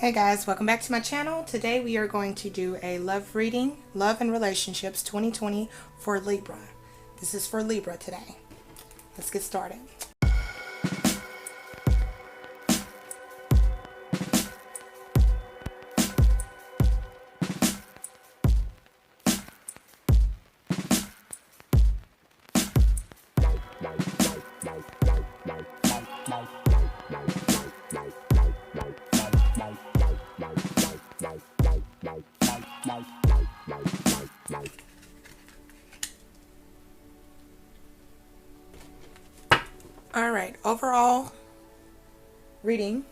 Hey guys, welcome back to my channel. Today we are going to do a love reading, Love and Relationships 2020 for Libra. This is for Libra today. Let's get started. All right, overall reading.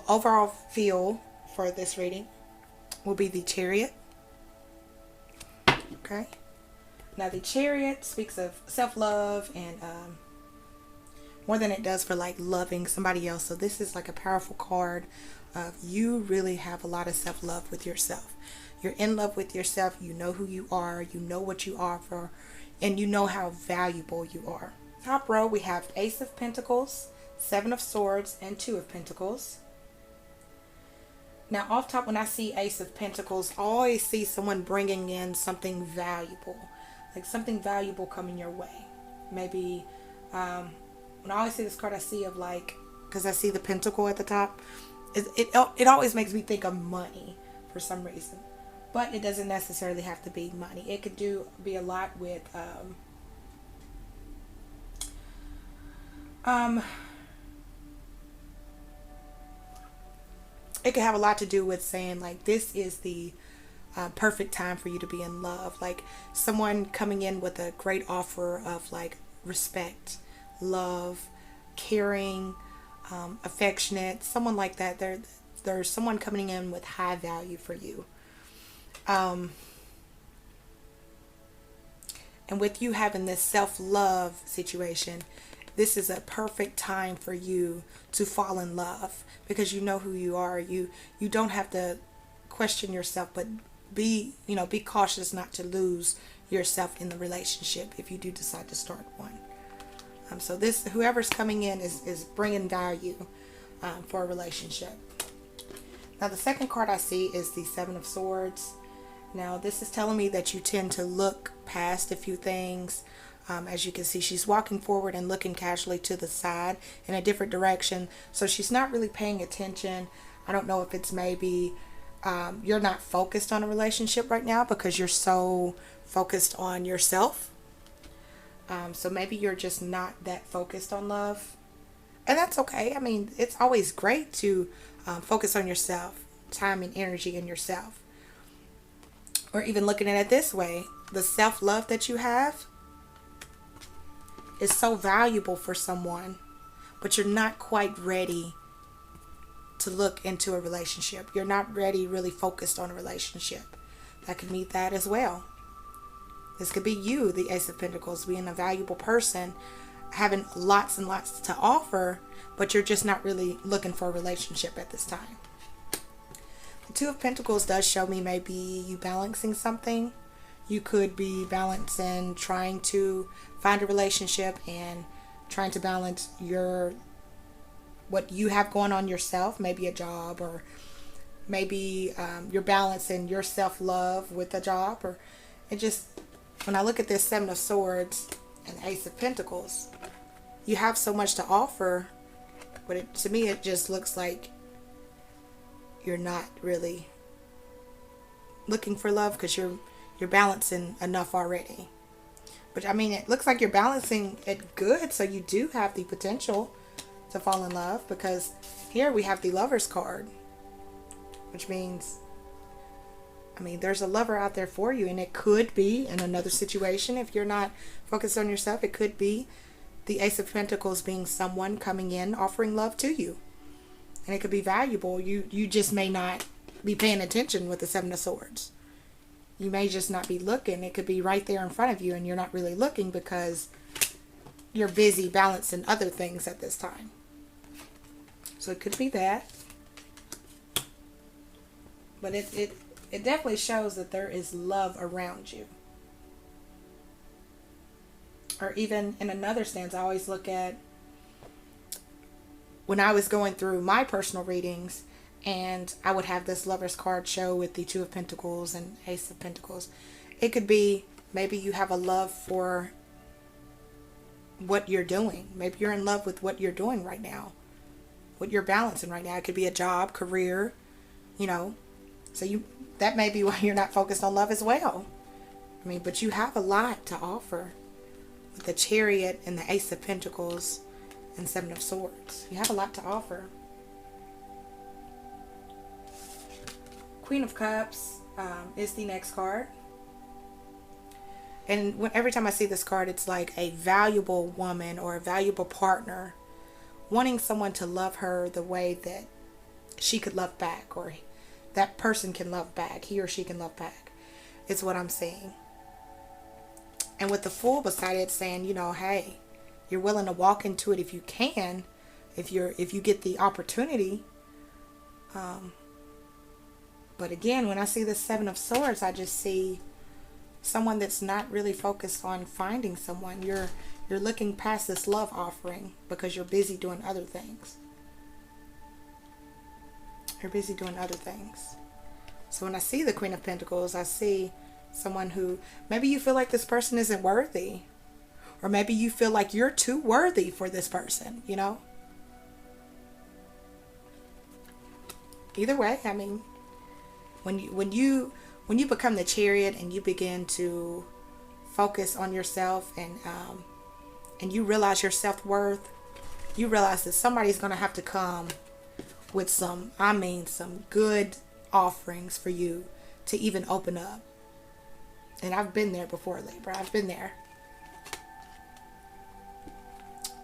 Overall feel for this reading will be the Chariot. Okay. Now the Chariot speaks of self-love and more than it does for like loving somebody else. So this is like a powerful card of you really have a lot of self-love with yourself. You're in love with yourself. You know who you are. You know what you offer. And you know how valuable you are. Top row we have Ace of Pentacles, Seven of Swords, and Two of Pentacles. Now off top when I see Ace of Pentacles, I always see someone bringing in something valuable. Like something valuable coming your way. Maybe when I always see this card I see of like, because I see the pentacle at the top, it always makes me think of money for some reason. But it doesn't necessarily have to be money. It could be a lot with it could have a lot to do with saying like this is the perfect time for you to be in love. Like someone coming in with a great offer of like respect, love, caring, affectionate, someone like that. There's someone coming in with high value for you. And with you having this self-love situation, this is a perfect time for you to fall in love because you know who you are. You don't have to question yourself, but be cautious not to lose yourself in the relationship if you do decide to start one. So this, whoever's coming in is bringing value for a relationship. Now the second card I see is the Seven of Swords. Now this is telling me that you tend to look past a few things. As you can see, she's walking forward and looking casually to the side in a different direction. So she's not really paying attention. I don't know if it's maybe you're not focused on a relationship right now because you're so focused on yourself. So maybe you're just not that focused on love. And that's okay. I mean, it's always great to focus on yourself, time and energy in yourself. Or even looking at it this way, the self-love that you have is so valuable for someone, but you're not quite ready to look into a relationship. You're not ready, really focused on a relationship. That could mean that as well. This could be you, the Ace of Pentacles, being a valuable person, having lots and lots to offer, but you're just not really looking for a relationship at this time. The Two of Pentacles does show me maybe you balancing something. You could be balancing, trying to find a relationship and trying to balance what you have going on yourself, maybe a job, or maybe you're balancing your self-love with a job. Or it just, when I look at this Seven of Swords and Ace of Pentacles, you have so much to offer, but to me it just looks like you're not really looking for love because you're balancing enough already. But I mean, it looks like you're balancing it good, so you do have the potential to fall in love, because here we have the Lover's card, which means, I mean, there's a lover out there for you, and it could be in another situation. If you're not focused on yourself, it could be the Ace of Pentacles being someone coming in offering love to you, and it could be valuable. You just may not be paying attention with the Seven of Swords. You may just not be looking. It could be right there in front of you and you're not really looking because you're busy balancing other things at this time. So it could be that. But it definitely shows that there is love around you. Or even in another stance, I always look at when I was going through my personal readings, and I would have this Lover's card show with the Two of Pentacles and Ace of Pentacles, it could be maybe you have a love for what you're doing. Maybe you're in love with what you're doing right now, what you're balancing right now. It could be a job, career, you know. So that may be why you're not focused on love as well. I mean, but you have a lot to offer with the Chariot and the Ace of Pentacles and Seven of Swords. You have a lot to offer. Queen of Cups is the next card. And every time I see this card, it's like a valuable woman or a valuable partner wanting someone to love her the way that she could love back, or that person can love back, he or she can love back, is what I'm seeing. And with the Fool beside it, it's saying, you know, hey, you're willing to walk into it if you can, if you get the opportunity. But again, when I see the Seven of Swords, I just see someone that's not really focused on finding someone. You're looking past this love offering because you're busy doing other things. You're busy doing other things. So when I see the Queen of Pentacles, I see someone who maybe you feel like this person isn't worthy, or maybe you feel like you're too worthy for this person, you know. Either way, I mean, when you become the Chariot and you begin to focus on yourself, and you realize your self-worth, you realize that somebody's going to have to come with some good offerings for you to even open up. And I've been there before, Libra. I've been there.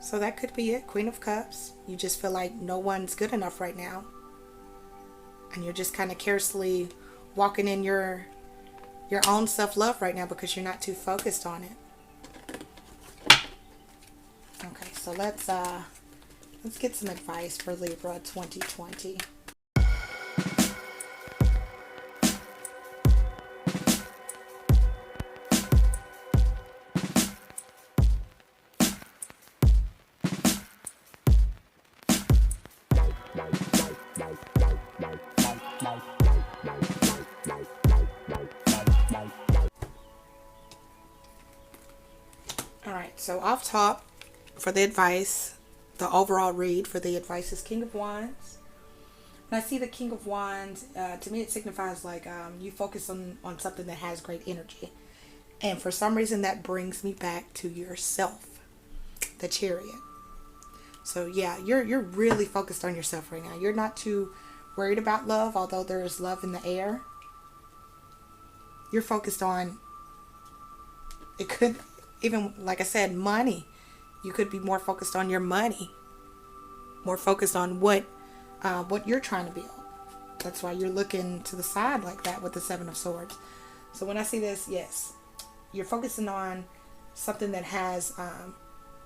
So that could be it. Queen of Cups. You just feel like no one's good enough right now. And you're just kind of carelessly walking in your own self-love right now because you're not too focused on it. Okay, so let's get some advice for Libra 2020. Alright, so off top for the advice, the overall read for the advice is King of Wands. When I see the King of Wands, to me it signifies like you focus on something that has great energy. And for some reason that brings me back to yourself, the Chariot. So yeah, you're really focused on yourself right now. You're not too worried about love, although there is love in the air. You're focused on, it could, even like I said, money. You could be more focused on your money, more focused on what you're trying to build. That's why you're looking to the side like that with the Seven of Swords. So when I see this, yes, you're focusing on something that has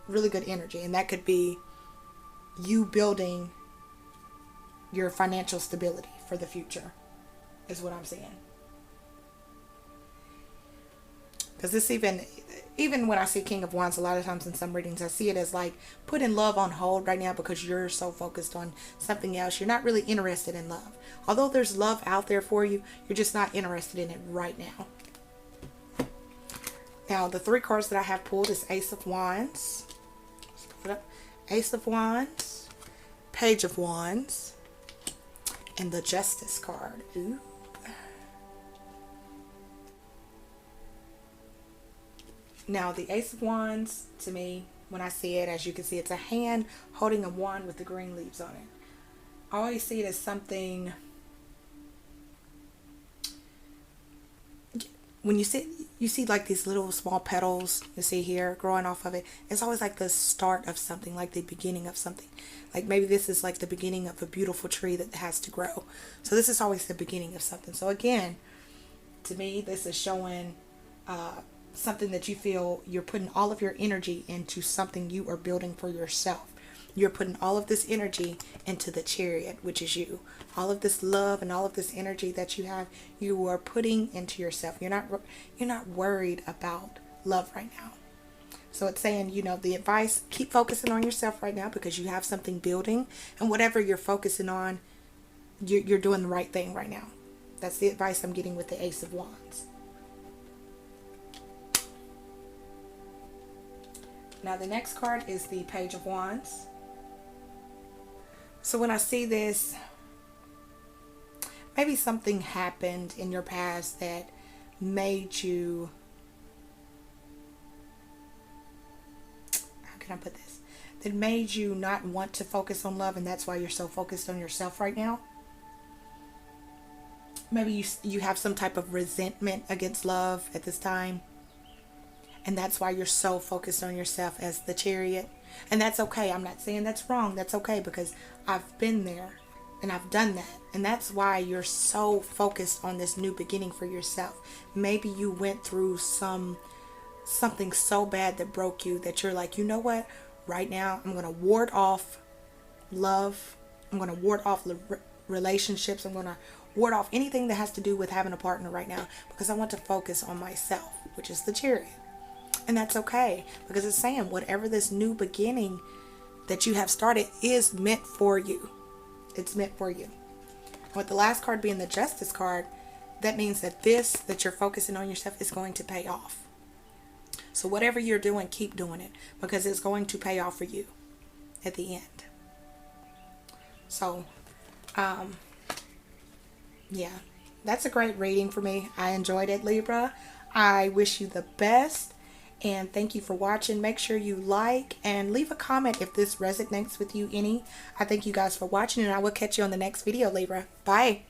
really good energy, and that could be you building your financial stability for the future, is what I'm saying. Because this even when I see King of Wands, a lot of times in some readings, I see it as like putting love on hold right now because you're so focused on something else. You're not really interested in love. Although there's love out there for you, you're just not interested in it right now. Now, the three cards that I have pulled is Ace of Wands. Let's put it up. Ace of Wands, Page of Wands, and the Justice card. Ooh. Now, the Ace of Wands, to me, when I see it, as you can see, it's a hand holding a wand with the green leaves on it. I always see it as something, when you see like these little small petals you see here growing off of it. It's always like the start of something, like the beginning of something. Like maybe this is like the beginning of a beautiful tree that has to grow. So this is always the beginning of something. So again, to me, this is showing something that you feel you're putting all of your energy into, something you are building for yourself. You're putting all of this energy into the Chariot, which is you. All of this love and all of this energy that you have, you are putting into yourself. You're not worried about love right now. So it's saying, you know, the advice, keep focusing on yourself right now because you have something building, and whatever you're focusing on, you're doing the right thing right now. That's the advice I'm getting with the Ace of Wands. Now the next card is the Page of Wands. So when I see this, maybe something happened in your past that made you, how can I put this? That made you not want to focus on love, and that's why you're so focused on yourself right now. Maybe you have some type of resentment against love at this time, and that's why you're so focused on yourself as the Chariot. And that's okay. I'm not saying that's wrong. That's okay, because I've been there and I've done that. And that's why you're so focused on this new beginning for yourself. Maybe you went through something so bad that broke you that you're like, you know what? Right now, I'm going to ward off love. I'm going to ward off relationships. I'm going to ward off anything that has to do with having a partner right now, because I want to focus on myself, which is the Chariot. And that's okay, because it's saying whatever this new beginning that you have started is meant for you. It's meant for you. With the last card being the Justice card, that means that that you're focusing on yourself is going to pay off. So whatever you're doing, keep doing it, because it's going to pay off for you at the end. So, yeah, that's a great reading for me. I enjoyed it, Libra. I wish you the best. And thank you for watching. Make sure you like and leave a comment if this resonates with you any. I thank you guys for watching, and I will catch you on the next video, Libra. Bye.